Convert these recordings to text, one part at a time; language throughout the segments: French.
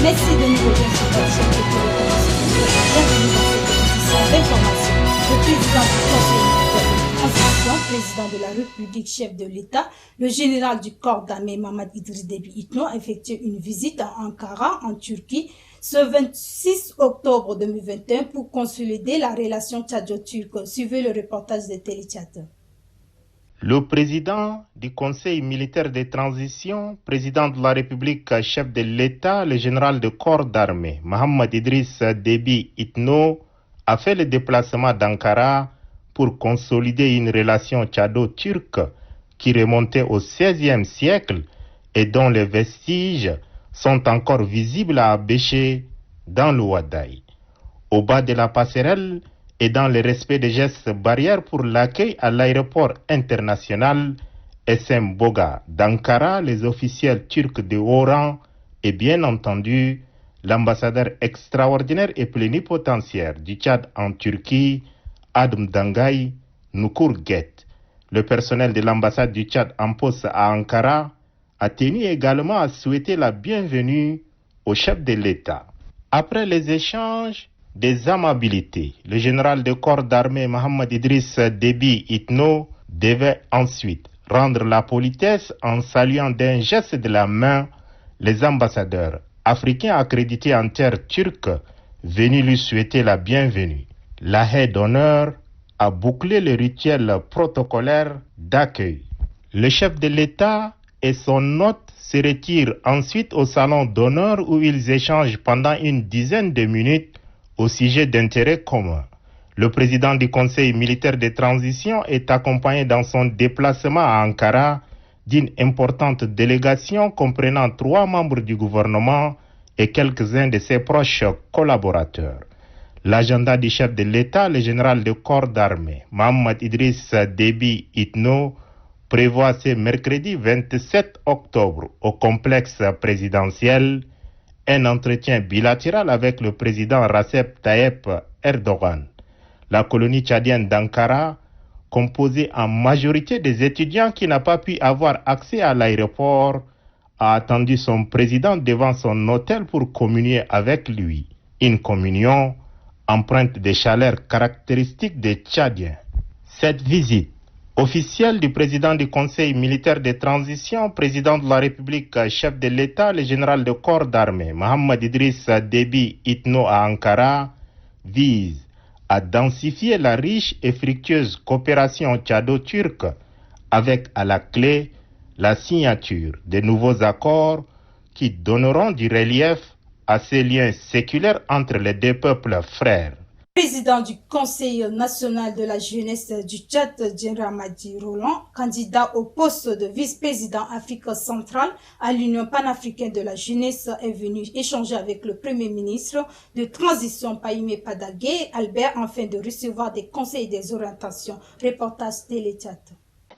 Merci de nous rejoindre sur votre chaîne de bienvenue dans cette édition d'information. Le président du Conseil militaire de transition, président de la République, chef de l'État, le général du corps d'armée Mohamed Idriss Déby Itno a effectué une visite à Ankara, en Turquie, ce 26 octobre 2021 pour consolider la relation tchado-turque. Suivez le reportage de Télé Tchad. Le président du Conseil militaire de transition, président de la République, chef de l'État, le général de corps d'armée, Mohamed Idriss Déby Itno, a fait le déplacement d'Ankara pour consolider une relation tchado-turque qui remontait au XVIe siècle et dont les vestiges sont encore visibles à Abéché, dans le Ouaddaï. Au bas de la passerelle, et dans le respect des gestes barrières pour l'accueil à l'aéroport international SM Boga d'Ankara, les officiels turcs de haut rang et bien entendu l'ambassadeur extraordinaire et plénipotentiaire du Tchad en Turquie, Adem Dangay Nukurget. Le personnel de l'ambassade du Tchad en poste à Ankara a tenu également à souhaiter la bienvenue au chef de l'État. Après les échanges des amabilités, le général de corps d'armée Mohamed Idriss Déby Itno devait ensuite rendre la politesse en saluant d'un geste de la main les ambassadeurs africains accrédités en terre turque venus lui souhaiter la bienvenue. La haie d'honneur a bouclé le rituel protocolaire d'accueil. Le chef de l'État et son hôte se retirent ensuite au salon d'honneur où ils échangent pendant une dizaine de minutes au sujet d'intérêts communs. Le président du Conseil militaire de transition est accompagné dans son déplacement à Ankara d'une importante délégation comprenant 3 membres du gouvernement et quelques-uns de ses proches collaborateurs. L'agenda du chef de l'État, le général de corps d'armée, Mohamed Idriss Déby Itno, prévoit ce mercredi 27 octobre au complexe présidentiel un entretien bilatéral avec le président Recep Tayyip Erdogan. La colonie tchadienne d'Ankara, composée en majorité des étudiants qui n'ont pas pu avoir accès à l'aéroport, a attendu son président devant son hôtel pour communier avec lui. Une communion empreinte de chaleur caractéristique des Tchadiens. Cette visite officiel du président du Conseil militaire de transition, président de la République, chef de l'État, le général de corps d'armée, Mohamed Idriss Déby Itno à Ankara, vise à densifier la riche et fructueuse coopération tchado-turque avec à la clé la signature de nouveaux accords qui donneront du relief à ces liens séculaires entre les deux peuples frères. Président du Conseil national de la jeunesse du Tchad, Djeramadi Roland, candidat au poste de vice-président Afrique centrale à l'Union panafricaine de la jeunesse, est venu échanger avec le Premier ministre de transition Pahimé Padagué Albert afin de recevoir des conseils et des orientations. Reportage Télé Tchad.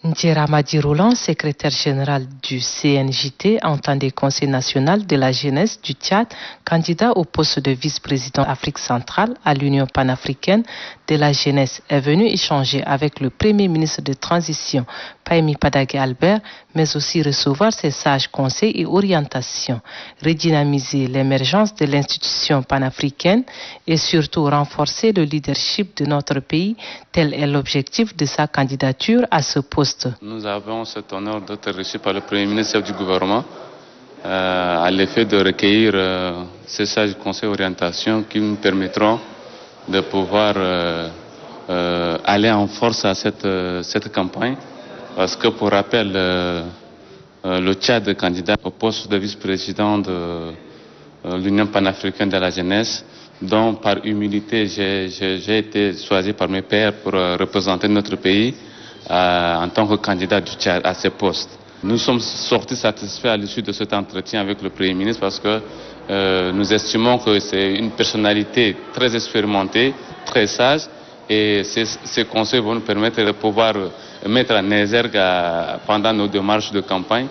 Djeramadi Roland, secrétaire général du CNJT, entendait Conseil national de la jeunesse du Tchad, candidat au poste de vice-président Afrique centrale à l'Union panafricaine de la jeunesse, est venu échanger avec le Premier ministre de transition, Pahimé Padagué Albert, mais aussi recevoir ses sages conseils et orientations, redynamiser l'émergence de l'institution panafricaine et surtout renforcer le leadership de notre pays, tel est l'objectif de sa candidature à ce poste. Nous avons cet honneur d'être reçus par le Premier ministre du gouvernement à l'effet de recueillir ces sages conseils et orientations qui nous permettront de pouvoir aller en force à cette campagne. Parce que pour rappel, le Tchad est candidat au poste de vice-président de l'Union panafricaine de la jeunesse, dont par humilité j'ai été choisi par mes pairs pour représenter notre pays en tant que candidat du Tchad à ce poste. Nous sommes sortis satisfaits à l'issue de cet entretien avec le Premier ministre parce que nous estimons que c'est une personnalité très expérimentée, très sage, et ces conseils vont nous permettre de pouvoir mettre en exergue pendant nos démarches de campagne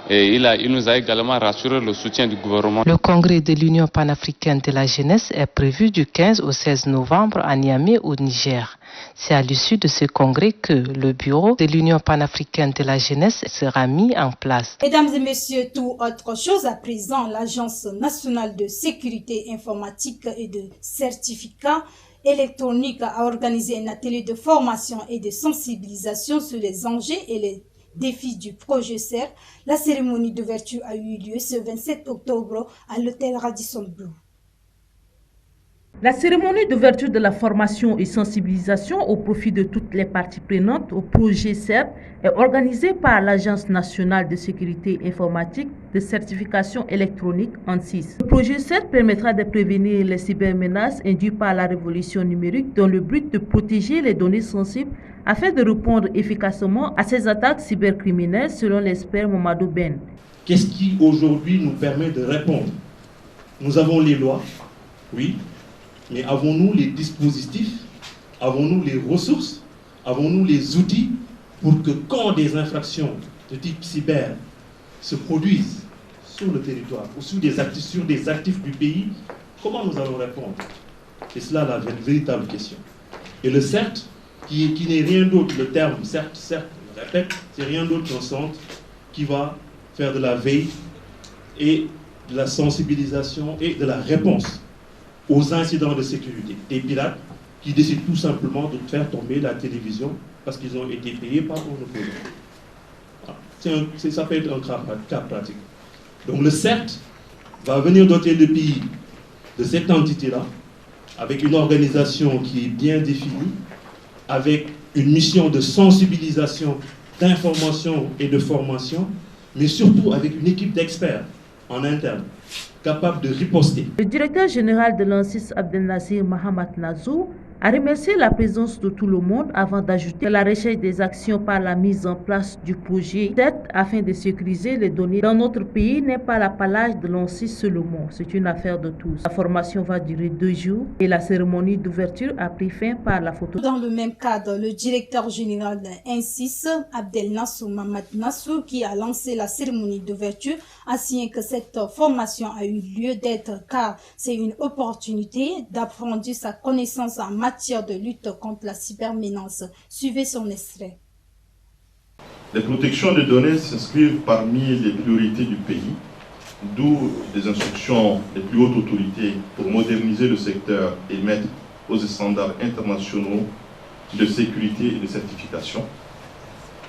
Et il nous a également rassuré le soutien du gouvernement. Le congrès de l'Union panafricaine de la jeunesse est prévu du 15 au 16 novembre à Niamey au Niger. C'est à l'issue de ce congrès que le bureau de l'Union panafricaine de la jeunesse sera mis en place. Mesdames et messieurs, tout autre chose à présent, l'Agence nationale de sécurité informatique et de certificats électroniques a organisé un atelier de formation et de sensibilisation sur les enjeux et les défis du projet CERF. La cérémonie d'ouverture a eu lieu ce 27 octobre à l'hôtel Radisson Blu. La cérémonie d'ouverture de la formation et sensibilisation au profit de toutes les parties prenantes au projet CERF est organisée par l'Agence nationale de sécurité informatique de certification électronique ANSYS. Le projet CERF permettra de prévenir les cybermenaces induites par la révolution numérique dans le but de protéger les données sensibles afin de répondre efficacement à ces attaques cybercriminelles selon l'expert Mamadou Ben. Qu'est-ce qui aujourd'hui nous permet de répondre? Nous avons les lois, oui. Mais avons-nous les dispositifs, avons-nous les ressources, avons-nous les outils pour que quand des infractions de type cyber se produisent sur le territoire ou sur des actifs du pays, comment nous allons répondre? C'est cela la véritable question. Et le CERT, qui n'est rien d'autre, le terme CERT, je répète, c'est rien d'autre qu'un centre qui va faire de la veille et de la sensibilisation et de la réponse aux incidents de sécurité, des pirates qui décident tout simplement de faire tomber la télévision parce qu'ils ont été payés par Monopoly. Ça peut être un cas pratique. Donc le CERT va venir doter le pays de cette entité-là, avec une organisation qui est bien définie, avec une mission de sensibilisation, d'information et de formation, mais surtout avec une équipe d'experts en interne, capable de riposter. Le directeur général de l'ANSYS, Abdelnazir Mahamat Nazou, a remercié la présence de tout le monde avant d'ajouter la recherche des actions par la mise en place du projet CERT afin de sécuriser les données dans notre pays n'est pas l'apanage de l'ANSYS seulement, c'est une affaire de tous. La formation va durer 2 jours et la cérémonie d'ouverture a pris fin par la photo. Dans le même cadre, le directeur général de l'ANSYS, Abdelnazir Mahamat Nazou, qui a lancé la cérémonie d'ouverture, a signé que cette formation a eu lieu d'être car c'est une opportunité d'apprendre sa connaissance en matière de lutte contre la cybermenace. Suivez son extrait. Les protections de données s'inscrivent parmi les priorités du pays, d'où des instructions des plus hautes autorités pour moderniser le secteur et mettre aux standards internationaux de sécurité et de certification.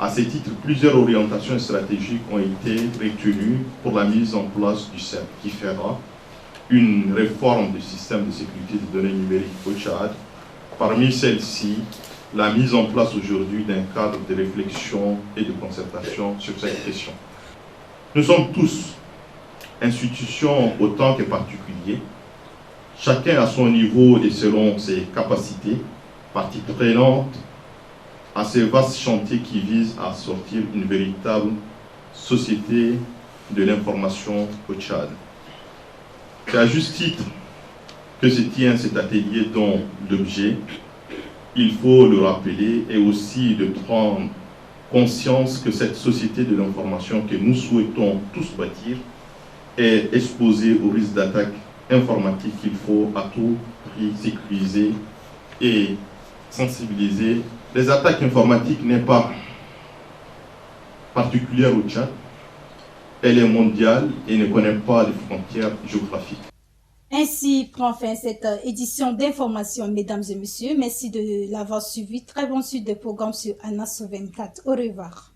À ce titre, plusieurs orientations stratégiques ont été retenues pour la mise en place du CERF, qui fera une réforme du système de sécurité des données numériques au Tchad. Parmi celles-ci, la mise en place aujourd'hui d'un cadre de réflexion et de concertation sur cette question. Nous sommes tous, institutions autant que particuliers, chacun à son niveau et selon ses capacités, partie prenante à ce vaste chantier qui vise à sortir une véritable société de l'information au Tchad. C'est à juste titre que se tient cet atelier dont l'objet, il faut le rappeler, est aussi de prendre conscience que cette société de l'information que nous souhaitons tous bâtir est exposée au risque d'attaque informatique qu'il faut à tout prix sécuriser et sensibiliser. Les attaques informatiques n'est pas particulière au Tchad, elle est mondiale et ne connaît pas de frontières géographiques. Ainsi prend fin cette édition d'information, mesdames et messieurs. Merci de l'avoir suivi. Très bonne suite de programmes sur Anas 24. Au revoir.